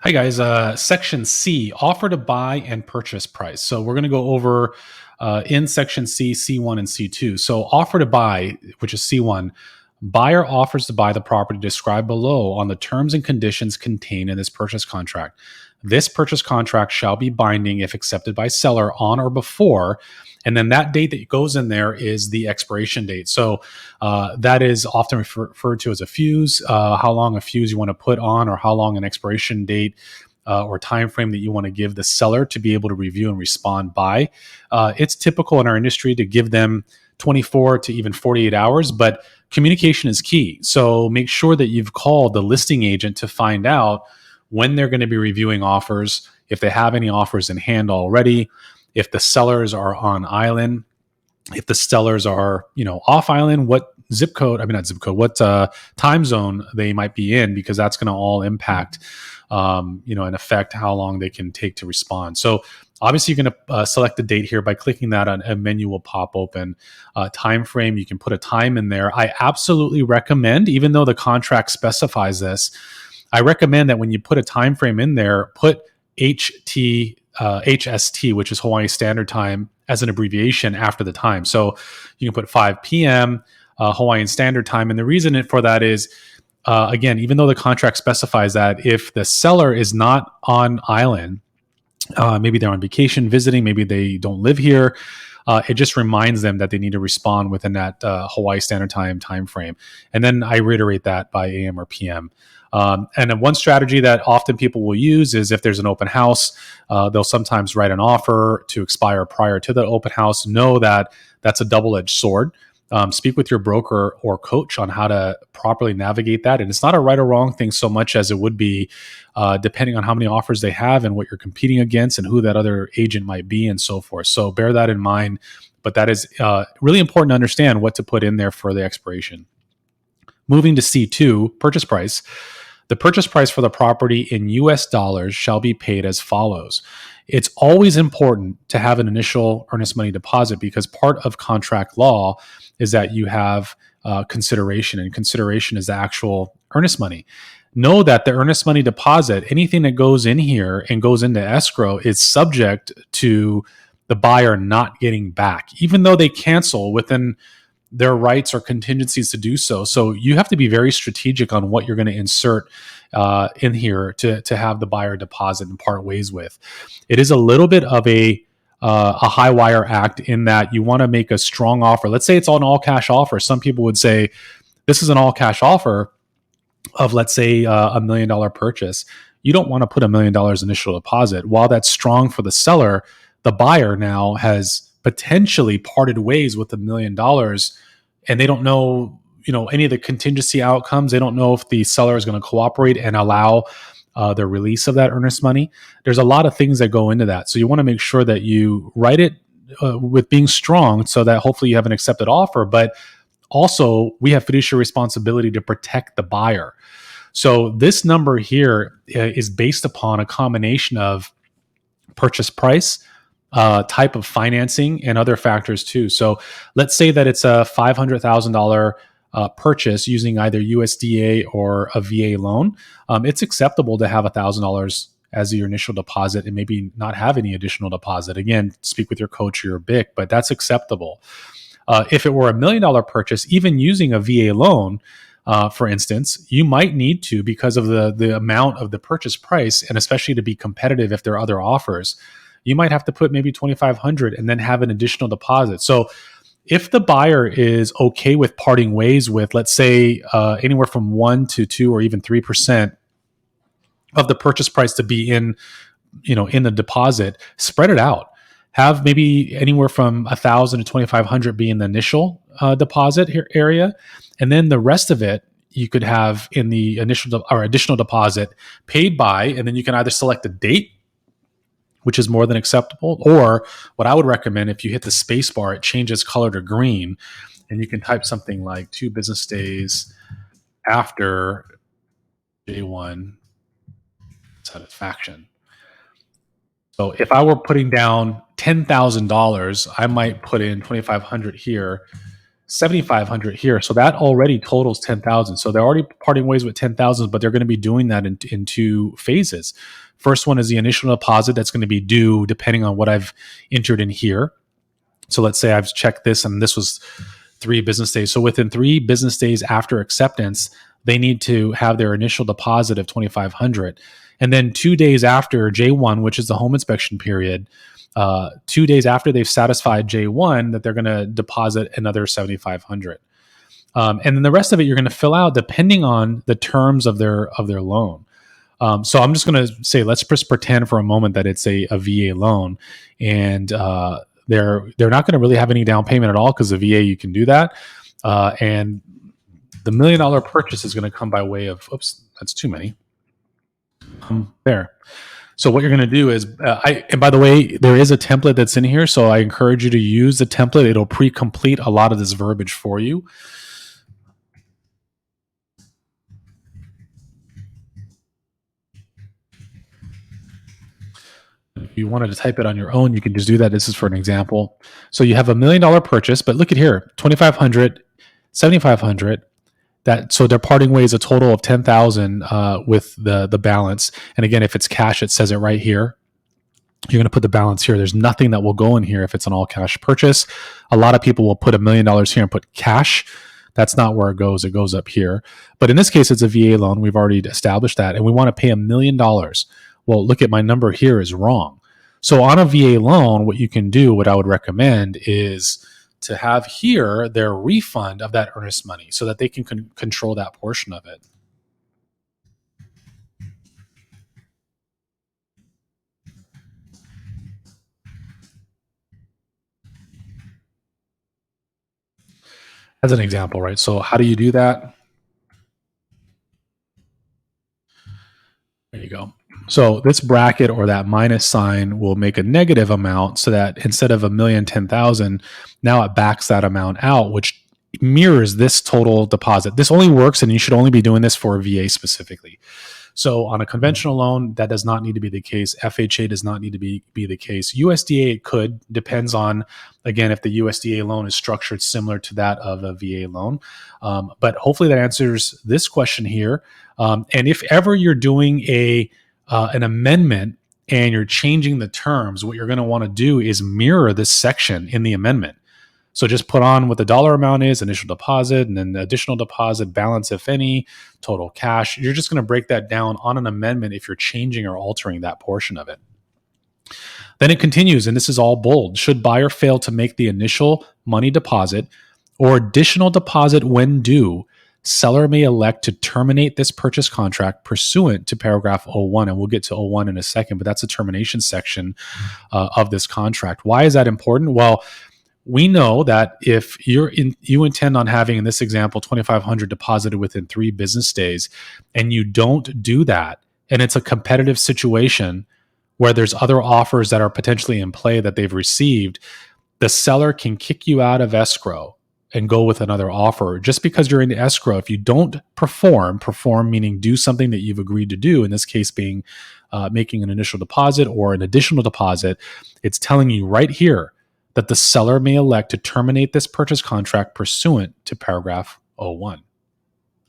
Hi guys, section C, offer to buy and purchase price. So we're going to go over in section C, C1 and C2. So offer to buy, which is C1, buyer offers to buy the property described below on the terms and conditions contained in this purchase contract. This purchase contract shall be binding if accepted by seller on or before. And then that date that goes in there is the expiration date. So that is often referred to as a fuse, how long a fuse you want to put on, or how long an expiration date or time frame that you want to give the seller to be able to review and respond by. It's typical in our industry to give them 24 to even 48 hours, but communication is key. So make sure that you've called the listing agent to find out when they're going to be reviewing offers, if they have any offers in hand already, if the sellers are on island, if the sellers are, off island, what zip code, I mean, not zip code, what time zone they might be in, because that's going to all impact, and affect how long they can take to respond. So obviously you're going to select the date here by clicking that. A menu will pop open. Time frame, you can put a time in there. I absolutely recommend, even though the contract specifies this, I recommend that when you put a time frame in there, put HST, which is Hawaii Standard Time, as an abbreviation after the time. So you can put 5 p.m. Hawaiian Standard Time. And the reason for that is, again, even though the contract specifies that, if the seller is not on island, maybe they're on vacation visiting, maybe they don't live here, it just reminds them that they need to respond within that Hawaii Standard Time frame. And then I reiterate that by AM or PM. And then one strategy that often people will use is if there's an open house, they'll sometimes write an offer to expire prior to the open house. Know that that's a double-edged sword. Speak with your broker or coach on how to properly navigate that. And it's not a right or wrong thing so much as it would be depending on how many offers they have and what you're competing against and who that other agent might be and so forth. So bear that in mind. But that is really important to understand what to put in there for the expiration. Moving to C2, purchase price. The purchase price for the property in US dollars shall be paid as follows. It's always important to have an initial earnest money deposit because part of contract law is that you have consideration, and consideration is the actual earnest money. Know that the earnest money deposit, anything that goes in here and goes into escrow, is subject to the buyer not getting back, even though they cancel within their rights or contingencies to do so. So you have to be very strategic on what you're going to insert in here to have the buyer deposit and part ways with. It is a little bit of a high wire act in that you want to make a strong offer. Let's say it's an all cash offer. Some people would say this is an all cash offer of, let's say, $1 million purchase. You don't want to put $1 million initial deposit. While that's strong for the seller, the buyer now has potentially parted ways with $1 million, and they don't know, any of the contingency outcomes. They don't know if the seller is going to cooperate and allow the release of that earnest money. There's a lot of things that go into that. So you want to make sure that you write it with being strong so that hopefully you have an accepted offer, but also we have fiduciary responsibility to protect the buyer. So this number here is based upon a combination of purchase price, type of financing, and other factors too. So let's say that it's a $500,000 purchase using either USDA or a VA loan. It's acceptable to have $1,000 as your initial deposit and maybe not have any additional deposit. Again, speak with your coach or your BIC, but that's acceptable. If it were $1 million purchase, even using a VA loan, for instance, you might need to, because of the amount of the purchase price, and especially to be competitive if there are other offers, you might have to put maybe $2,500 and then have an additional deposit. So if the buyer is okay with parting ways with, let's say, anywhere from 1 to 2 or even 3% of the purchase price to be in the deposit, spread it out. Have maybe anywhere from $1,000 to $2,500 be in the initial deposit area, and then the rest of it you could have in the initial or additional deposit paid by, and then you can either select a date, which is more than acceptable, or what I would recommend, if you hit the space bar, it changes color to green, and you can type something like 2 business days after J1 satisfaction. So if I were putting down $10,000, I might put in $2,500 here 7,500 here. So that already totals 10,000. So they're already parting ways with 10,000, but they're going to be doing that in two phases. First one is the initial deposit that's going to be due depending on what I've entered in here. So let's say I've checked this and this was 3 business days. So within 3 business days after acceptance, they need to have their initial deposit of 2,500. And then 2 days after J1, which is the home inspection period, 2 days after they've satisfied J1, that they're going to deposit another 7,500. And then the rest of it you're going to fill out depending on the terms of their loan. So I'm just going to say, let's just pretend for a moment that it's a VA loan, and they're not going to really have any down payment at all because the VA you can do that, and the $1 million purchase is going to come by way of, oops, that's too many. There. So what you're going to do is, and by the way, there is a template that's in here, so I encourage you to use the template. It'll pre-complete a lot of this verbiage for you. If you wanted to type it on your own, you can just do that. This is for an example. So you have $1 million purchase, but look at here, 2,500, 7,500. So they're parting ways a total of 10,000 with the balance. And again, if it's cash, it says it right here. You're going to put the balance here. There's nothing that will go in here if it's an all cash purchase. A lot of people will put $1 million here and put cash. That's not where it goes. It goes up here. But in this case, it's a VA loan. We've already established that. And we want to pay $1 million. Well, look at my number here is wrong. So on a VA loan, what you can do, what I would recommend is to have here their refund of that earnest money so that they can control that portion of it. As an example, right? So how do you do that? There you go. So this bracket or that minus sign will make a negative amount so that instead of 1,010,000, now it backs that amount out, which mirrors this total deposit. This only works, and you should only be doing this for a VA specifically. So on a conventional loan, that does not need to be the case. FHA does not need to be the case. USDA, it could, depends on, again, if the USDA loan is structured similar to that of a VA loan. But hopefully that answers this question here. And if ever you're doing an amendment and you're changing the terms, what you're going to want to do is mirror this section in the amendment. So just put on what the dollar amount is, initial deposit, and then the additional deposit, balance, if any, total cash. You're just going to break that down on an amendment if you're changing or altering that portion of it. Then it continues, and this is all bold. Should buyer fail to make the initial money deposit or additional deposit when due, seller may elect to terminate this purchase contract pursuant to paragraph 01. And we'll get to 01 in a second, but that's the termination section of this contract. Why is that important? Well, we know that if you intend on having, in this example, 2,500 deposited within 3 business days, and you don't do that, and it's a competitive situation where there's other offers that are potentially in play that they've received, the seller can kick you out of escrow and go with another offer just because you're in the escrow. If you don't perform meaning do something that you've agreed to do, in this case being making an initial deposit or an additional deposit, it's telling you right here that the seller may elect to terminate this purchase contract pursuant to paragraph 01.